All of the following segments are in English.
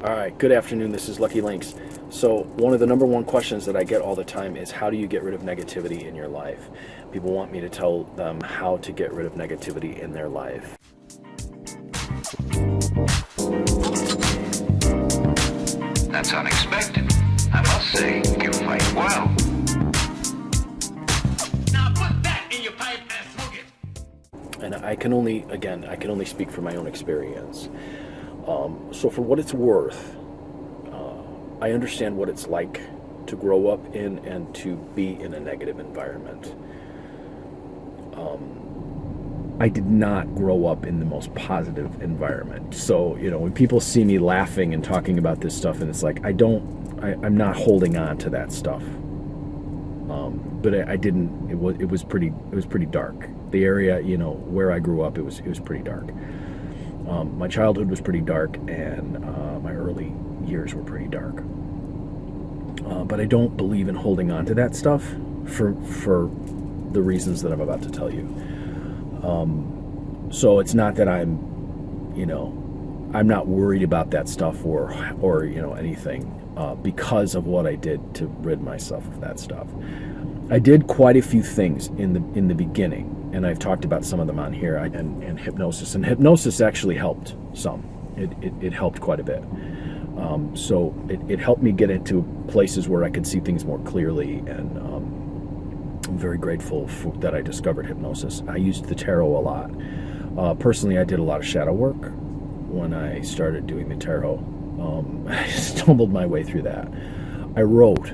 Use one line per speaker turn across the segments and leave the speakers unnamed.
All right, good afternoon. This is Lucky Lynx. So, one of the number one questions that I get all the time is how do you get rid of negativity in your life? People want me to tell them how to get rid of negativity in their life.
That's unexpected. I must say, you fight well.
Now put that in your pipe and smoke it.
And I can only speak from my own experience. So for what it's worth, I understand what it's like to grow up in and to be in a negative environment. I did not grow up in the most positive environment. So, when people see me laughing and talking about this stuff, and it's like, I'm not holding on to that stuff. But I didn't, it was pretty dark. The area, where I grew up, it was pretty dark. My childhood was pretty dark, and my early years were pretty dark. But I don't believe in holding on to that stuff for the reasons that I'm about to tell you. So it's not that I'm not worried about that stuff or anything because of what I did to rid myself of that stuff. I did quite a few things in the beginning. And I've talked about some of them on here, and hypnosis. And hypnosis actually helped some. It helped quite a bit. So it helped me get into places where I could see things more clearly, and I'm very grateful that I discovered hypnosis. I used the tarot a lot. Personally, I did a lot of shadow work when I started doing the tarot. I stumbled my way through that. I wrote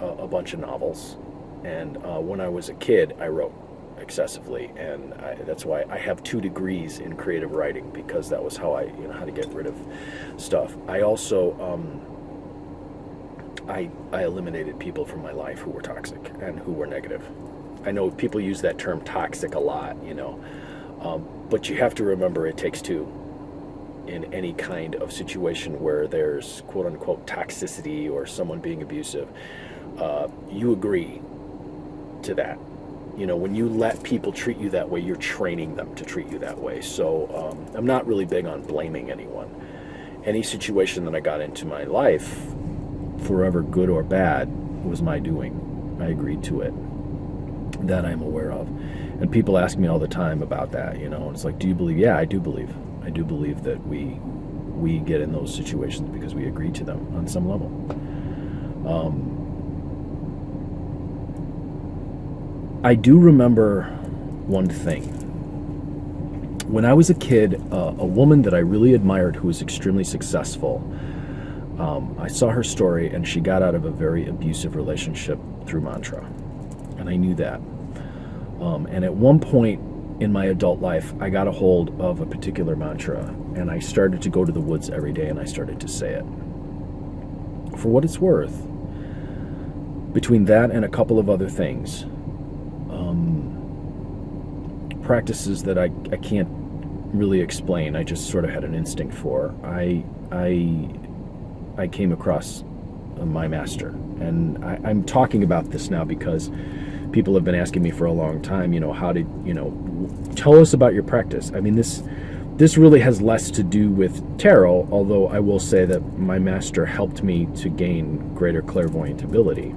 a bunch of novels. And when I was a kid, I wrote excessively, and that's why I have 2 degrees in creative writing, because that was how I, how to get rid of stuff. I also, I eliminated people from my life who were toxic and who were negative. I know people use that term toxic a lot, but you have to remember it takes 2 in any kind of situation where there's quote unquote toxicity or someone being abusive. You agree to that. When you let people treat you that way, you're training them to treat you that way. So I'm not really big on blaming anyone. Any situation that I got into my life, forever good or bad, was my doing. I agreed to it. That I'm aware of. And people ask me all the time about that, and it's like, do you believe? Yeah, I do believe. I do believe that we get in those situations because we agree to them on some level. I do remember one thing. When I was a kid, a woman that I really admired who was extremely successful, I saw her story, and she got out of a very abusive relationship through mantra. And I knew that. And at one point in my adult life, I got a hold of a particular mantra, and I started to go to the woods every day, and I started to say it. For what it's worth, between that and a couple of other things, practices that I can't really explain, I just sort of had an instinct for, I came across my master. And I'm talking about this now because people have been asking me for a long time, how did, tell us about your practice. I mean, this really has less to do with tarot, although I will say that my master helped me to gain greater clairvoyant ability.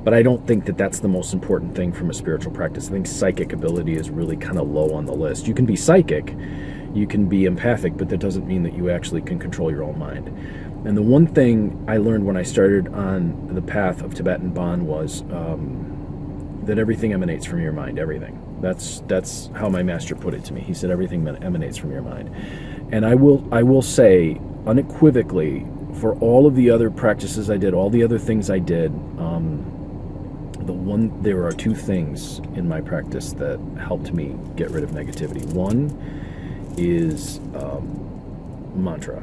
But I don't think that that's the most important thing from a spiritual practice. I think psychic ability is really kind of low on the list. You can be psychic, you can be empathic, but that doesn't mean that you actually can control your own mind. And the one thing I learned when I started on the path of Tibetan Bon was that everything emanates from your mind, everything. That's how my master put it to me. He said everything emanates from your mind. And I will say unequivocally, for all of the other practices I did, all the other things I did, there are 2 things in my practice that helped me get rid of negativity. One is mantra,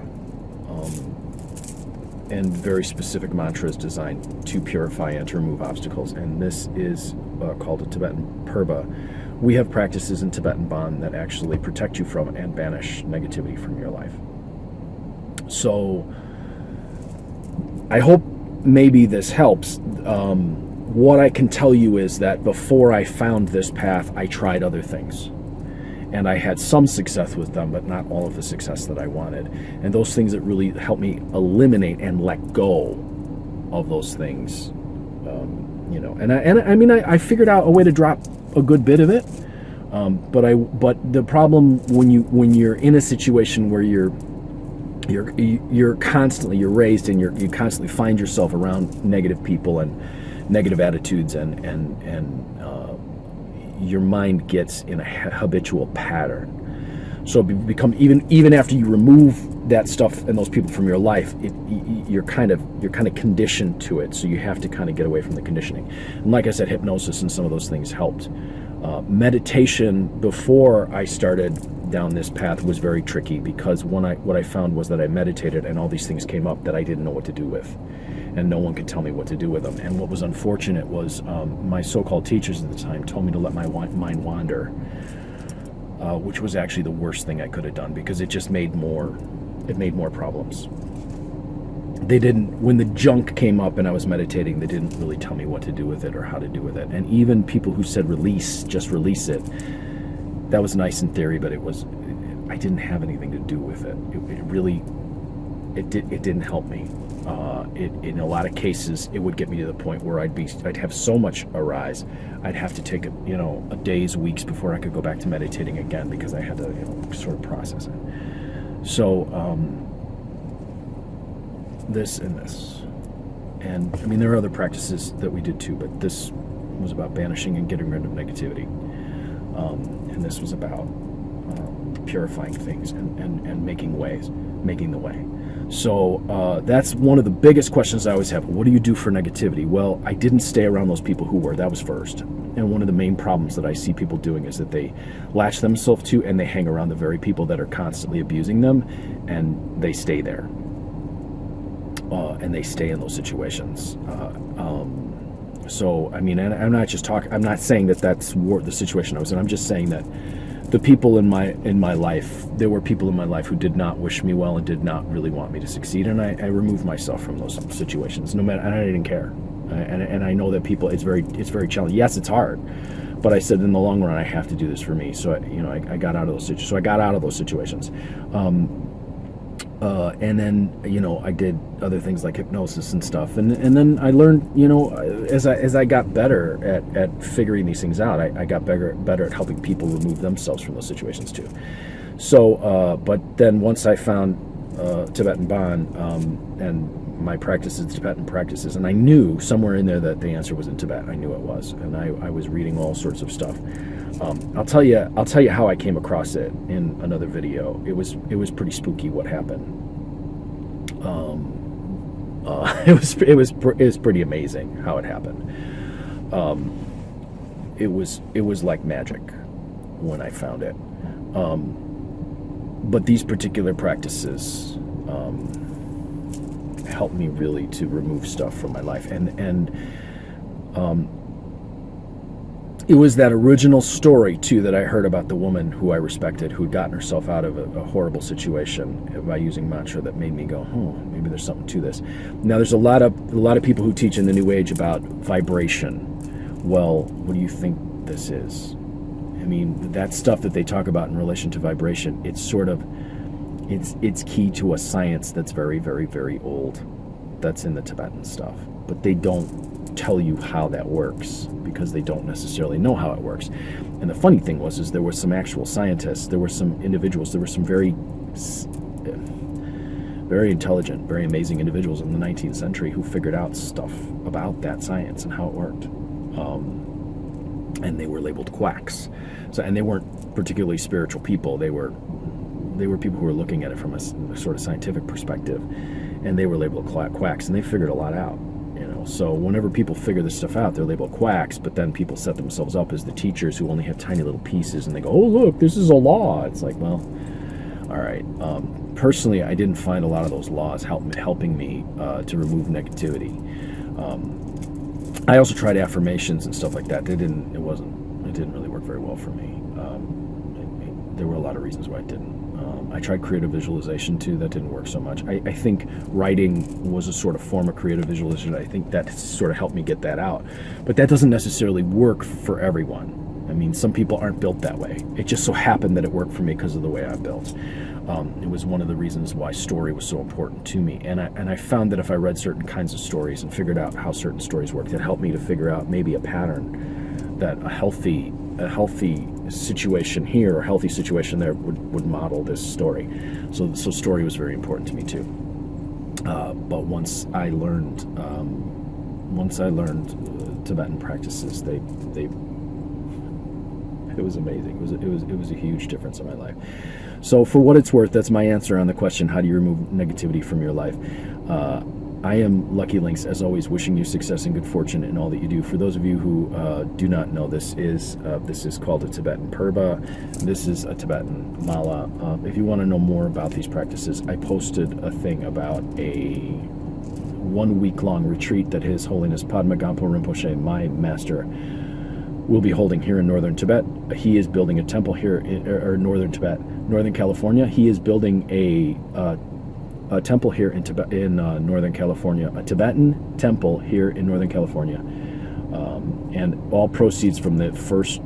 and very specific mantras designed to purify and to remove obstacles. And this is called a Tibetan Purba. We have practices in Tibetan Bon that actually protect you from and banish negativity from your life. So I hope maybe this helps. What I can tell you is that before I found this path, I tried other things. And I had some success with them, but not all of the success that I wanted. And those things that really helped me eliminate and let go of those things, And I figured out a way to drop a good bit of it. But the problem when you're in a situation where you're constantly, you're raised and you constantly find yourself around negative people and negative attitudes and your mind gets in a habitual pattern. So become even after you remove that stuff and those people from your life, you're kind of conditioned to it. So you have to kind of get away from the conditioning. And like I said, hypnosis and some of those things helped. Meditation before I started down this path was very tricky, because what I found was that I meditated and all these things came up that I didn't know what to do with, and no one could tell me what to do with them. And what was unfortunate was my so-called teachers at the time told me to let my mind wander, which was actually the worst thing I could have done, because it just made more problems. They didn't, when the junk came up and I was meditating, they didn't really tell me what to do with it or how to do with it. And even people who said just release it, that was nice in theory, but I didn't have anything to do with it. It didn't help me. In a lot of cases, it would get me to the point where I'd have so much arise, I'd have to take a days, weeks before I could go back to meditating again, because I had to sort of process it. So this and this, and I mean there are other practices that we did too, but this was about banishing and getting rid of negativity, and this was about purifying things and making the way. So that's one of the biggest questions I always have. What do you do for negativity? Well, I didn't stay around those people who were. That was first. And one of the main problems that I see people doing is that they latch themselves to and they hang around the very people that are constantly abusing them, and they stay there. And they stay in those situations. So, I mean, and I'm not saying that that's the situation I was in. I'm just saying that the people in my life, there were people in my life who did not wish me well and did not really want me to succeed, and I removed myself from those situations. No matter, and I didn't care. And I know that people, it's very challenging. Yes, it's hard, but I said in the long run, I have to do this for me. So I got out of those situations. So I got out of those situations. And then I did other things like hypnosis and stuff, and then I learned as I got better at figuring these things out, I got better at helping people remove themselves from those situations too. So but then once I found Tibetan Bon and my practices, Tibetan practices, and I knew somewhere in there that the answer was in Tibet. I knew it was, and I was reading all sorts of stuff. I'll tell you how I came across it in another video. It was pretty spooky what happened. It was pretty amazing how it happened. It was like magic when I found it. But these particular practices helped me really to remove stuff from my life, and it was that original story too that I heard about the woman who I respected, who'd gotten herself out of a horrible situation by using mantra, that made me go, maybe there's something to this. Now there's a lot of people who teach in the New Age about vibration. Well, what do you think this is? I mean, that stuff that they talk about in relation to vibration, it's key to a science that's very, very, very old, that's in the Tibetan stuff. But they don't tell you how that works, because they don't necessarily know how it works. And the funny thing was there were some actual scientists, there were some individuals, there were some very, very intelligent, very amazing individuals in the 19th century who figured out stuff about that science and how it worked. And they were labeled quacks. So, and they weren't particularly spiritual people. They were people who were looking at it from a sort of scientific perspective, and they were labeled quacks, and they figured a lot out. So whenever people figure this stuff out, they're labeled quacks, but then people set themselves up as the teachers who only have tiny little pieces, and they go, oh, look, this is a law. It's like, well, all right. Personally, I didn't find a lot of those laws helping me to remove negativity. I also tried affirmations and stuff like that. It didn't really work very well for me. There were a lot of reasons why it didn't. I tried creative visualization too. That didn't work so much. I think writing was a sort of form of creative visualization. I think that sort of helped me get that out. But that doesn't necessarily work for everyone. I mean, some people aren't built that way. It just so happened that it worked for me because of the way I'm built. It was one of the reasons why story was so important to me. And I found that if I read certain kinds of stories and figured out how certain stories work, that helped me to figure out maybe a pattern that a healthy situation here or healthy situation there would model this story. So story was very important to me too. But once I learned Tibetan practices, it was amazing. It was a huge difference in my life. So for what it's worth, that's my answer on the question: how do you remove negativity from your life? I am Lucky Lynx, as always, wishing you success and good fortune in all that you do. For those of you who do not know, this is called a Tibetan Purba. This is a Tibetan Mala. If you want to know more about these practices, I posted a thing about a 1 week-long retreat that His Holiness Padma Gampo Rinpoche, my master, will be holding here in northern Tibet. He is building a temple here in northern Tibet, Northern California. He is building a temple here in Tibet, in Northern California, a Tibetan temple here in Northern California, and all proceeds from the first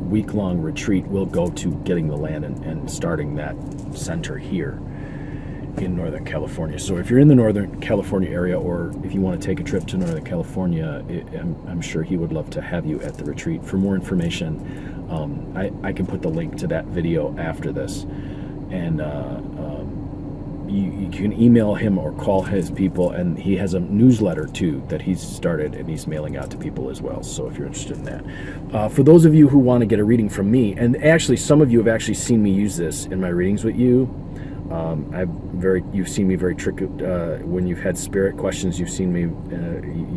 week-long retreat will go to getting the land and starting that center here in Northern California. So if you're in the Northern California area, or if you want to take a trip to Northern California, I'm sure he would love to have you at the retreat. For more information, I can put the link to that video after this, and you can email him or call his people, and he has a newsletter too that he's started, and he's mailing out to people as well. So if you're interested in that, for those of you who want to get a reading from me, and actually some of you have actually seen me use this in my readings with you. You've seen me very tricky when you've had spirit questions. You've seen me.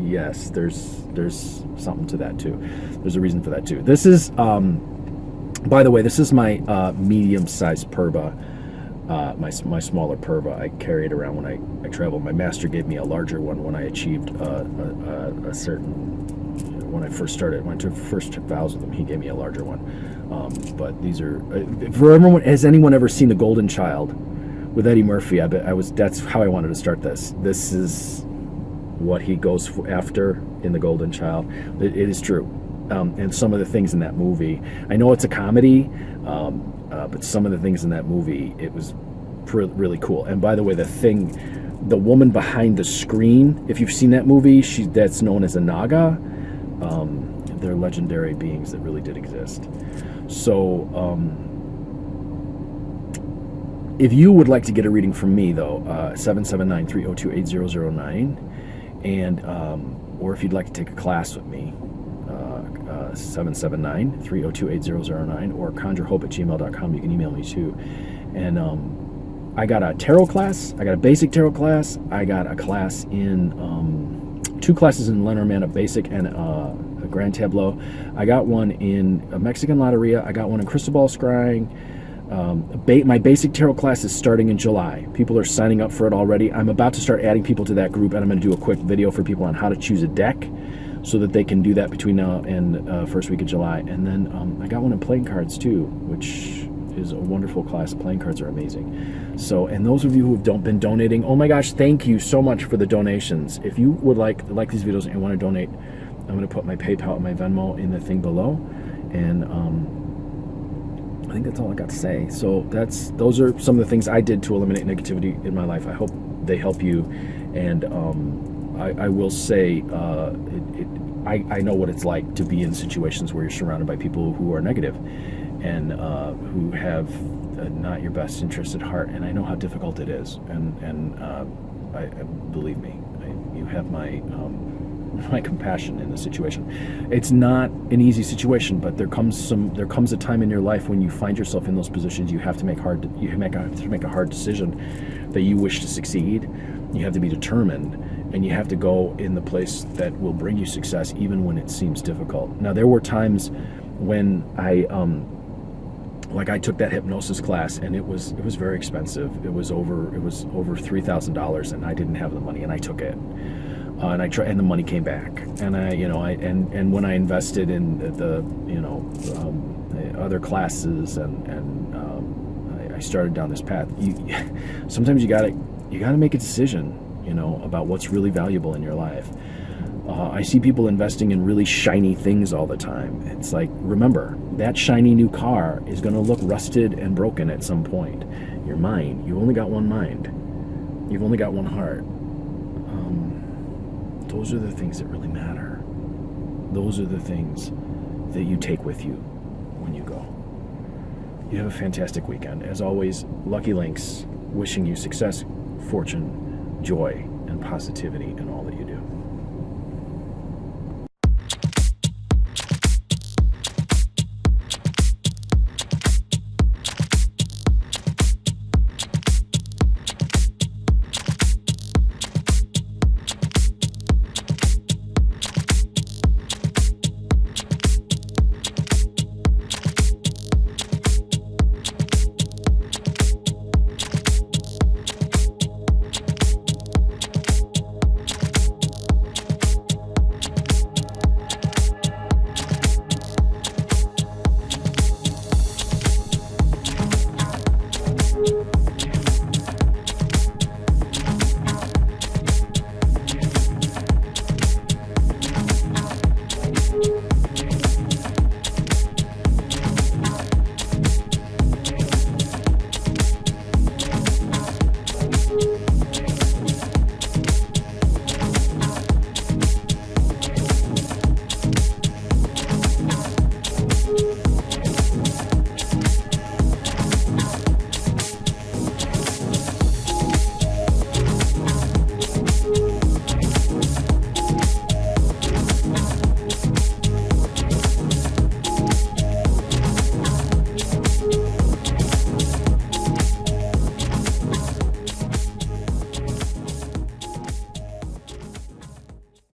Yes, there's something to that too. There's a reason for that too. This is, by the way, this is my medium-sized Purba. My smaller Purba. I carry it around when I travel. My master gave me a larger one when I achieved a certain. When I first started, when I first took vows with him, he gave me a larger one. But these are for everyone. Has anyone ever seen The Golden Child with Eddie Murphy? That's how I wanted to start this. This is what he goes after in The Golden Child. It is true. And some of the things in that movie, I know it's a comedy, but some of the things in that movie, it was really cool. And by the way, the woman behind the screen, if you've seen that movie, that's known as a Naga. They're legendary beings that really did exist. So, if you would like to get a reading from me, though, 779-302-8009, and or if you'd like to take a class with me, 779-302-8009, or conjurehope@gmail.com. You can email me too. And I got a tarot class. I got a basic tarot class. I got a class in 2 classes in Lenormand, a basic and a Grand Tableau. I got one in a Mexican Loteria. I got one in Crystal Ball Scrying. My basic tarot class is starting in July. People are signing up for it already. I'm about to start adding people to that group, and I'm going to do a quick video for people on how to choose a deck so that they can do that between now and first week of July. And then I got one in playing cards too, which is a wonderful class. Playing cards are amazing. So, and those of you who have been donating, oh my gosh, thank you so much for the donations. If you would like these videos and want to donate, I'm going to put my PayPal and my Venmo in the thing below. And I think that's all I got to say. So those are some of the things I did to eliminate negativity in my life. I hope they help you. And I will say, I know what it's like to be in situations where you're surrounded by people who are negative and who have not your best interest at heart. And I know how difficult it is. And I believe me, you have my compassion in the situation. It's not an easy situation, but there comes a time in your life when you find yourself in those positions. You have to make a hard decision that you wish to succeed. You have to be determined, and you have to go in the place that will bring you success, even when it seems difficult. Now, there were times when I took that hypnosis class, and it was very expensive. It was over $3,000, and I didn't have the money, and I took it. And I tried, and the money came back. And and when I invested in the other classes, and I started down this path. Sometimes you gotta make a decision, about what's really valuable in your life. I see people investing in really shiny things all the time. It's like, remember, that shiny new car is going to look rusted and broken at some point. Your mind, you've only got one mind. You've only got one heart. Those are the things that really matter. Those are the things that you take with you when you go. You have a fantastic weekend. As always, Lucky Lynx, wishing you success, fortune, joy, and positivity in all that you do.